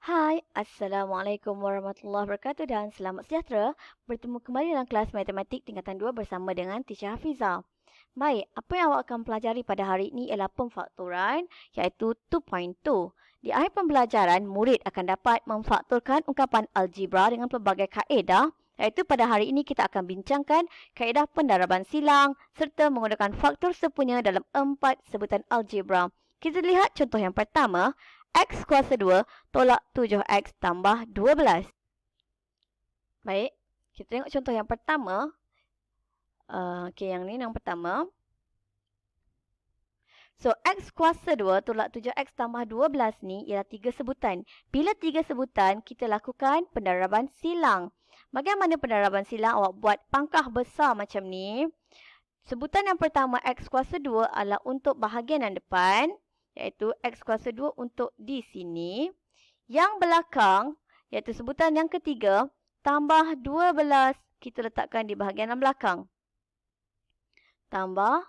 Hai, Assalamualaikum warahmatullahi wabarakatuh dan selamat sejahtera. Bertemu kembali dalam kelas matematik tingkatan 2 bersama dengan Teacher Hafizah. Baik, apa yang awak akan pelajari pada hari ini ialah pemfaktoran iaitu 2.2. Di akhir pembelajaran, murid akan dapat memfaktorkan ungkapan algebra dengan pelbagai kaedah iaitu pada hari ini kita akan bincangkan kaedah pendaraban silang serta menggunakan faktor sepunya dalam 4 sebutan algebra. Kita lihat contoh yang pertama. X kuasa 2 tolak 7X tambah 12. Baik, kita tengok contoh yang pertama. Yang ni yang pertama. So, X kuasa 2 tolak 7X tambah 12 ni ialah 3 sebutan. Bila 3 sebutan, kita lakukan pendaraban silang. Bagaimana pendaraban silang? Awak buat pangkah besar macam ni. Sebutan yang pertama, X kuasa 2 adalah untuk bahagian yang depan. Iaitu X kuasa 2 untuk di sini. Yang belakang, iaitu sebutan yang ketiga, tambah 12, kita letakkan di bahagian yang belakang. Tambah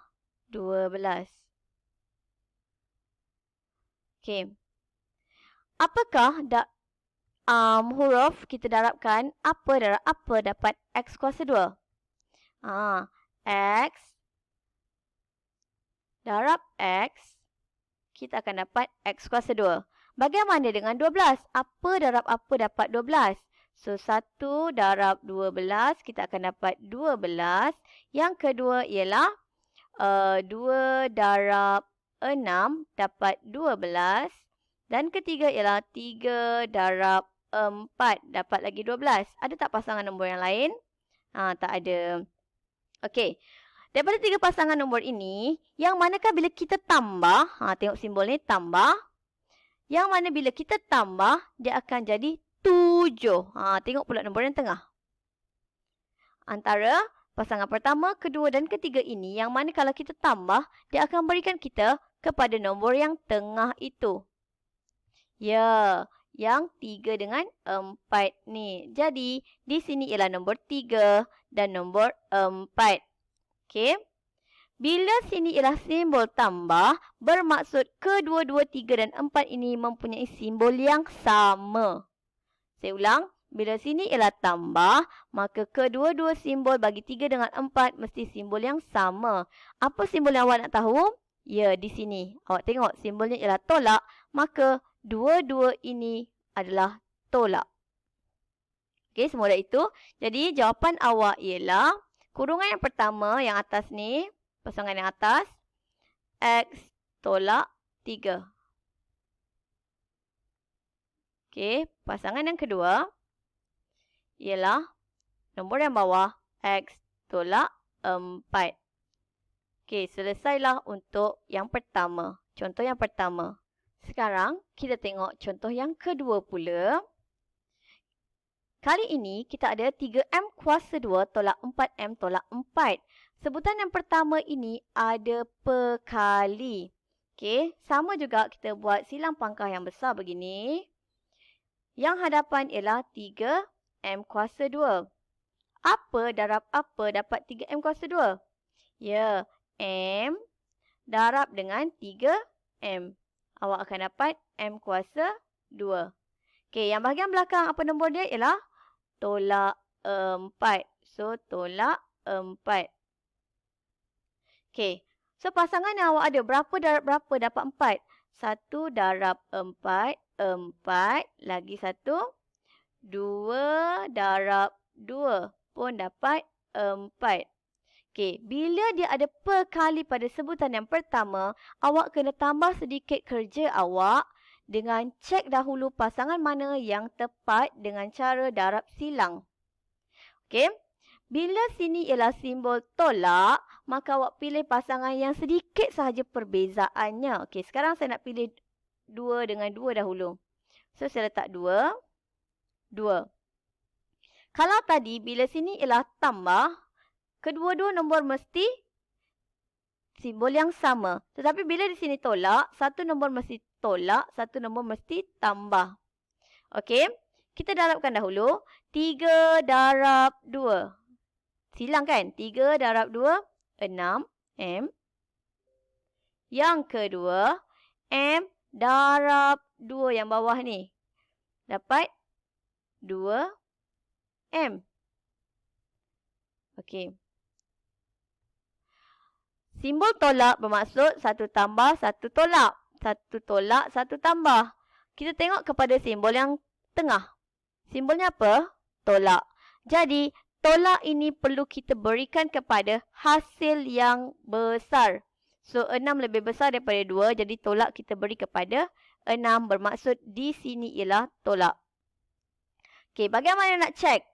12. Okey. Apakah huruf kita darabkan? Apa dapat X kuasa 2? X darab X, kita akan dapat X kuasa 2. Bagaimana dengan 12? Apa darab apa dapat 12? So, 1 darab 12, kita akan dapat 12. Yang kedua ialah 2 darab 6 dapat 12. Dan ketiga ialah 3 darab 4 dapat lagi 12. Ada tak pasangan nombor yang lain? Tak ada. Okey. Daripada 3 pasangan nombor ini, yang manakah bila kita tambah, tengok simbol ni, tambah. Yang mana bila kita tambah, dia akan jadi 7. Tengok pula nombor yang tengah. Antara pasangan pertama, kedua dan ketiga ini, yang mana kalau kita tambah, dia akan berikan kita kepada nombor yang tengah itu. Ya, yang 3 dengan 4 ni. Jadi, di sini ialah nombor 3 dan nombor 4. Okey. Bila sini ialah simbol tambah, bermaksud kedua-dua 3 dan 4 ini mempunyai simbol yang sama. Saya ulang. Bila sini ialah tambah, maka kedua-dua simbol bagi 3 dengan 4 mesti simbol yang sama. Apa simbol yang awak nak tahu? Ya, di sini. Awak tengok simbolnya ialah tolak, maka dua-dua ini adalah tolak. Okey, semua dah itu. Jadi, jawapan awak ialah kurungan yang pertama, yang atas ni, pasangan yang atas, X tolak 3. Okey, pasangan yang kedua, ialah nombor yang bawah, X tolak 4. Okey, selesailah untuk yang pertama. Contoh yang pertama. Sekarang, kita tengok contoh yang kedua pula. Kali ini, kita ada 3M kuasa 2 tolak 4M tolak 4. Sebutan yang pertama ini ada perkali. Okey, sama juga kita buat silang pangkah yang besar begini. Yang hadapan ialah 3M kuasa 2. Apa darab apa dapat 3M kuasa 2? Ya, M darab dengan 3M. Awak akan dapat M kuasa 2. Okey, yang bahagian belakang apa nombor dia ialah tolak 4. So, tolak 4. Okey. So, pasangan yang awak ada, berapa darab berapa dapat 4? 1 darab 4, 4. Lagi 1. 2 darab 2 pun dapat 4. Okey, bila dia ada perkali pada sebutan yang pertama, awak kena tambah sedikit kerja awak dengan cek dahulu pasangan mana yang tepat dengan cara darab silang. Okey. Bila sini ialah simbol tolak, maka awak pilih pasangan yang sedikit sahaja perbezaannya. Okey, sekarang saya nak pilih 2 dengan 2 dahulu. So, saya letak 2. 2. Kalau tadi, bila sini ialah tambah, kedua-dua nombor mesti simbol yang sama. Tetapi bila di sini tolak, satu nombor mesti tolak, satu nombor mesti tambah. Okey, kita darabkan dahulu. 3 darab 2. Silang kan? 3 darab 2, 6M. Yang kedua, M darab 2 yang bawah ni. dapat 2M. Okey. Simbol tolak bermaksud satu tambah, satu tolak. Satu tolak, satu tambah. Kita tengok kepada simbol yang tengah. Simbolnya apa? Tolak. Jadi, tolak ini perlu kita berikan kepada hasil yang besar. So, 6 lebih besar daripada 2. Jadi, tolak kita beri kepada 6. Bermaksud di sini ialah tolak. Okey, bagaimana nak cek?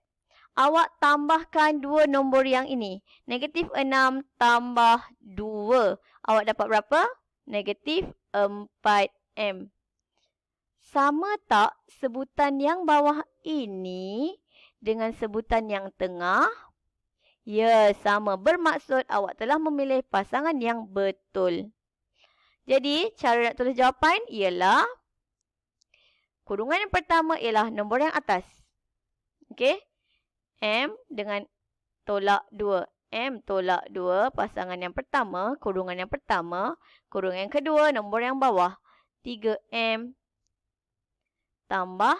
Awak tambahkan 2 nombor yang ini. Negatif 6 tambah 2. Awak dapat berapa? Negatif 4M. Sama tak sebutan yang bawah ini dengan sebutan yang tengah? Ya, sama. Bermaksud awak telah memilih pasangan yang betul. Jadi, cara nak tulis jawapan ialah kurungan yang pertama ialah nombor yang atas. Okey? M dengan tolak 2. M tolak 2, pasangan yang pertama, kurungan yang pertama. Kurungan yang kedua, nombor yang bawah. 3M tambah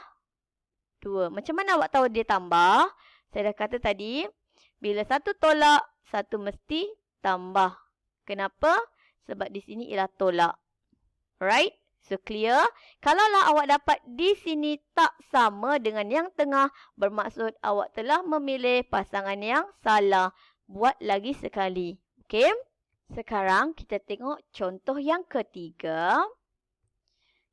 2. Macam mana awak tahu dia tambah? Saya dah kata tadi, bila satu tolak, satu mesti tambah. Kenapa? Sebab di sini ialah tolak. Alright? So, clear? Kalaulah awak dapat di sini tak sama dengan yang tengah, bermaksud awak telah memilih pasangan yang salah. Buat lagi sekali. Okey? Sekarang kita tengok contoh yang ketiga.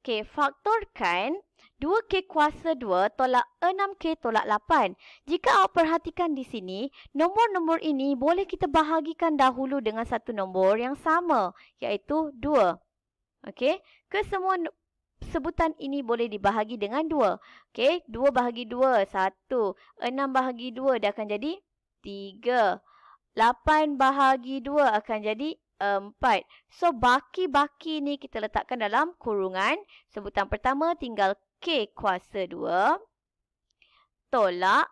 Okey, faktorkan 2K kuasa 2 tolak 6K tolak 8. Jika awak perhatikan di sini, nombor-nombor ini boleh kita bahagikan dahulu dengan satu nombor yang sama, iaitu 2. Okey, kesemua sebutan ini boleh dibahagi dengan 2. Okey, 2 bahagi 2, 1. 6 bahagi 2 dia akan jadi 3. 8 bahagi 2 akan jadi 4. So, baki-baki ni kita letakkan dalam kurungan. Sebutan pertama tinggal K kuasa 2. Tolak.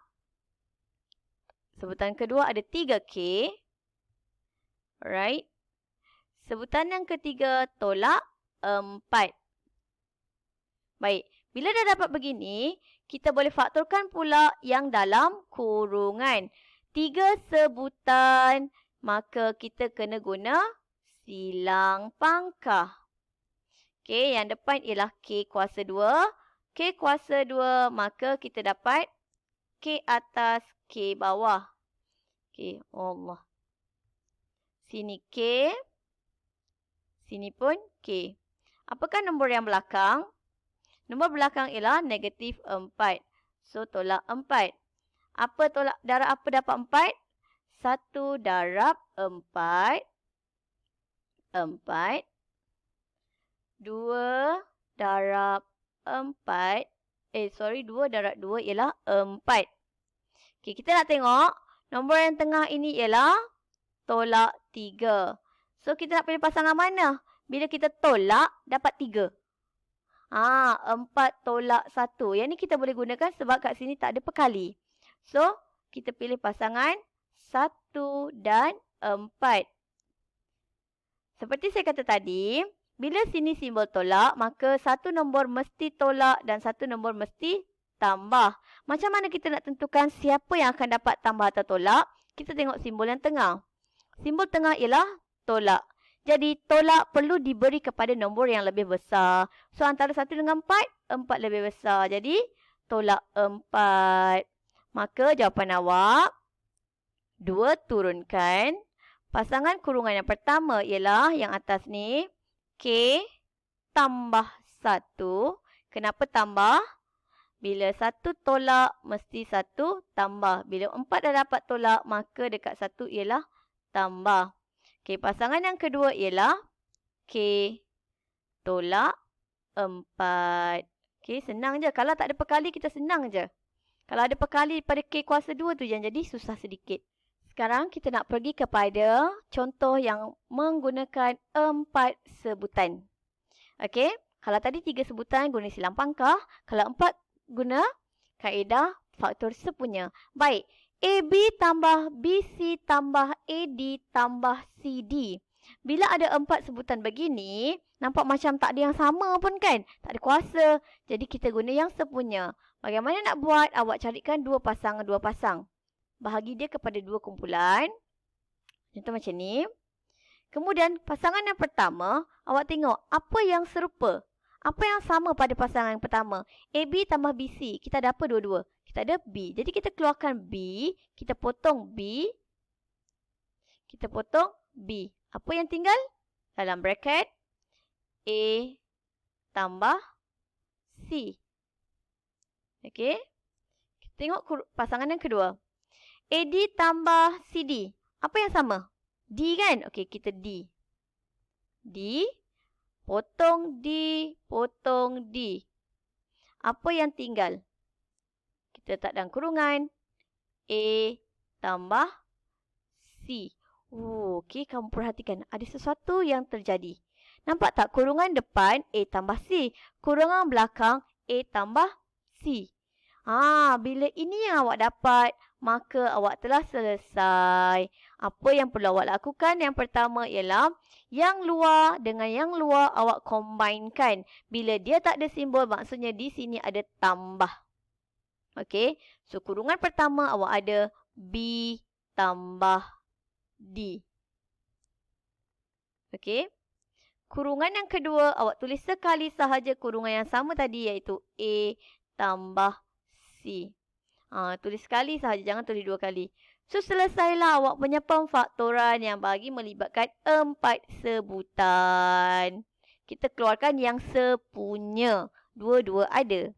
Sebutan kedua ada 3K. Alright. Sebutan yang ketiga tolak 4. Baik, bila dah dapat begini, kita boleh faktorkan pula yang dalam kurungan. 3 sebutan, maka kita kena guna silang pangkah. Okey, yang depan ialah K kuasa 2. K kuasa 2, maka kita dapat K atas, K bawah. Okey, Allah. Sini K. Sini pun K. Apakah nombor yang belakang? Nombor belakang ialah negatif 4. So, tolak 4. Apa tolak darab apa dapat 4? 1 darab 4. 4. 2 darab 4. 2 darab 2 ialah 4. Okey, kita nak tengok. Nombor yang tengah ini ialah tolak 3. So, kita nak pilih pasangan mana? Bila kita tolak, dapat 3. 4 tolak 1. Yang ni kita boleh gunakan sebab kat sini tak ada perkali. So, kita pilih pasangan 1 dan 4. Seperti saya kata tadi, bila sini simbol tolak, maka satu nombor mesti tolak dan satu nombor mesti tambah. Macam mana kita nak tentukan siapa yang akan dapat tambah atau tolak? Kita tengok simbol yang tengah. Simbol tengah ialah tolak. Jadi, tolak perlu diberi kepada nombor yang lebih besar. So, antara 1 dengan 4, 4 lebih besar. Jadi, tolak 4. Maka, jawapan awak, 2 turunkan. Pasangan kurungan yang pertama ialah yang atas ni, K tambah 1. Kenapa tambah? Bila 1 tolak, mesti 1 tambah. Bila 4 dah dapat tolak, maka dekat 1 ialah tambah. Okey, pasangan yang kedua ialah K tolak 4. Okey, senang je. Kalau tak ada perkali, kita senang je. Kalau ada perkali pada K kuasa 2 tu yang jadi susah sedikit. Sekarang kita nak pergi kepada contoh yang menggunakan 4 sebutan. Okey, kalau tadi 3 sebutan guna silang pangkah. Kalau 4 guna kaedah faktor sepunya. Baik. AB tambah BC tambah AD tambah CD. Bila ada 4 sebutan begini, nampak macam tak ada yang sama pun kan? Tak ada kuasa. Jadi kita guna yang sepunya. Bagaimana nak buat? Awak carikan 2 pasang. Bahagi dia kepada 2 kumpulan. Contoh macam ni. Kemudian pasangan yang pertama, awak tengok apa yang serupa. Apa yang sama pada pasangan yang pertama? AB tambah BC. Kita ada apa dua-dua? Kita ada B. Jadi kita keluarkan B. Kita potong B. Kita potong B. Apa yang tinggal? Dalam bracket A tambah C. Okey. Kita tengok pasangan yang kedua. AD tambah CD. Apa yang sama? D kan? Okey, kita D. D. Potong D. Potong D. Apa yang tinggal? Kita letak dalam kurungan. A tambah C. Okey, kamu perhatikan. Ada sesuatu yang terjadi. Nampak tak? Kurungan depan A tambah C. Kurungan belakang A tambah C. Bila ini yang awak dapat, maka awak telah selesai. Apa yang perlu awak lakukan? Yang pertama ialah yang luar dengan yang luar awak combinekan. Bila dia tak ada simbol, maksudnya di sini ada tambah. Okey. So, kurungan pertama awak ada B tambah D. Okey. Kurungan yang kedua, awak tulis sekali sahaja kurungan yang sama tadi, iaitu A tambah C. Tulis sekali sahaja, jangan tulis 2 kali. So, selesailah awak punya pemfaktoran yang bagi melibatkan 4 sebutan. Kita keluarkan yang sepunya. Dua-dua ada.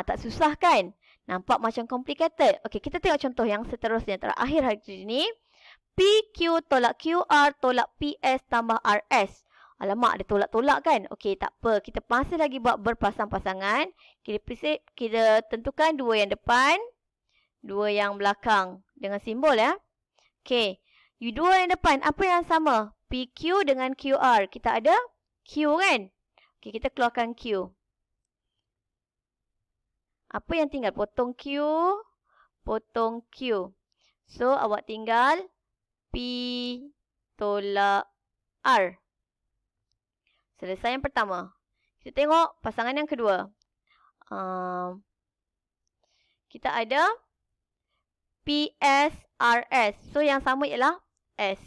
Tak susah kan? Nampak macam complicated. Okey, kita tengok contoh yang seterusnya. Terakhir hari ini. PQ tolak QR tolak PS tambah RS. Alamak, ada tolak-tolak kan? Okey, tak apa. Kita masih lagi buat berpasang-pasangan. Kita tentukan 2 yang depan, 2 yang belakang. Dengan simbol ya. Okey, 2 yang depan. Apa yang sama? PQ dengan QR. Kita ada Q kan? Okey, kita keluarkan Q. Apa yang tinggal? Potong Q. Potong Q. So, awak tinggal P tolak R. Selesai yang pertama. Kita tengok pasangan yang kedua. Kita ada PSRS. So, yang sama ialah S.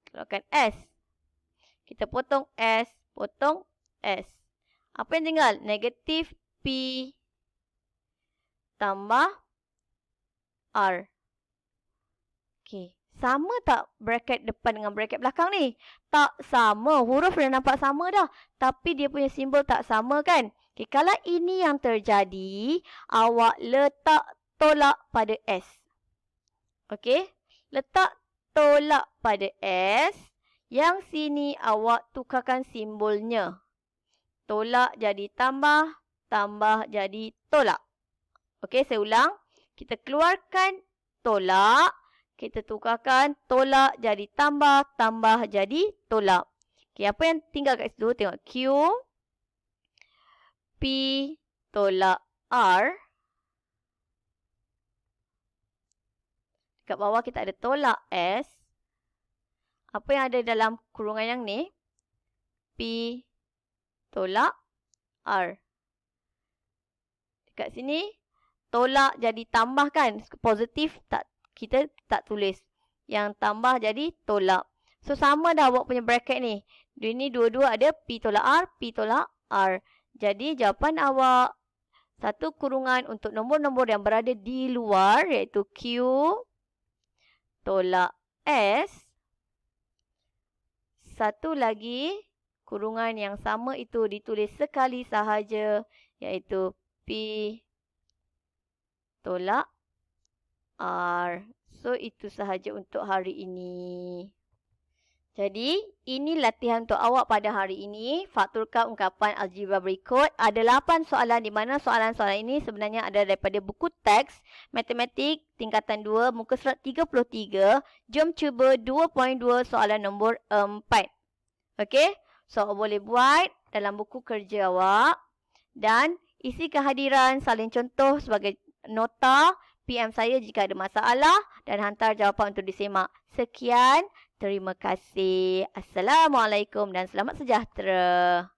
Keluarkan S. Kita potong S. Potong S. Apa yang tinggal? Negatif P tambah R. Okey. Sama tak bracket depan dengan bracket belakang ni? Tak sama. Huruf dah nampak sama dah. Tapi dia punya simbol tak sama kan? Okay, kalau ini yang terjadi, awak letak tolak pada S. Okey? Letak tolak pada S. Yang sini awak tukarkan simbolnya. Tolak jadi tambah. Tambah jadi tolak. Okey, saya ulang. Kita keluarkan tolak. Kita tukarkan tolak jadi tambah, tambah jadi tolak. Okey, apa yang tinggal kat situ? Tengok Q, P tolak R. Dekat bawah kita ada tolak S. Apa yang ada dalam kurungan yang ni? P tolak R. Dekat sini, tolak jadi tambah kan? Positif tak? Kita tak tulis. Yang tambah jadi tolak. So, sama dah awak punya bracket ni. Ini dua-dua ada P tolak R, P tolak R. Jadi, jawapan awak satu kurungan untuk nombor-nombor yang berada di luar, iaitu Q tolak S. Satu lagi, kurungan yang sama itu ditulis sekali sahaja, iaitu P tolak R. So, itu sahaja untuk hari ini. Jadi, ini latihan untuk awak pada hari ini. Fakturkan ungkapan algebra berikut. Ada 8 soalan di mana soalan-soalan ini sebenarnya ada daripada buku teks Matematik tingkatan 2 muka surat 33. Jom cuba 2.2 soalan nombor 4. Okey? So, awak boleh buat dalam buku kerja awak. Dan isi kehadiran salin contoh sebagai nota. PM saya jika ada masalah dan hantar jawapan untuk disemak. Sekian. Terima kasih. Assalamualaikum dan selamat sejahtera.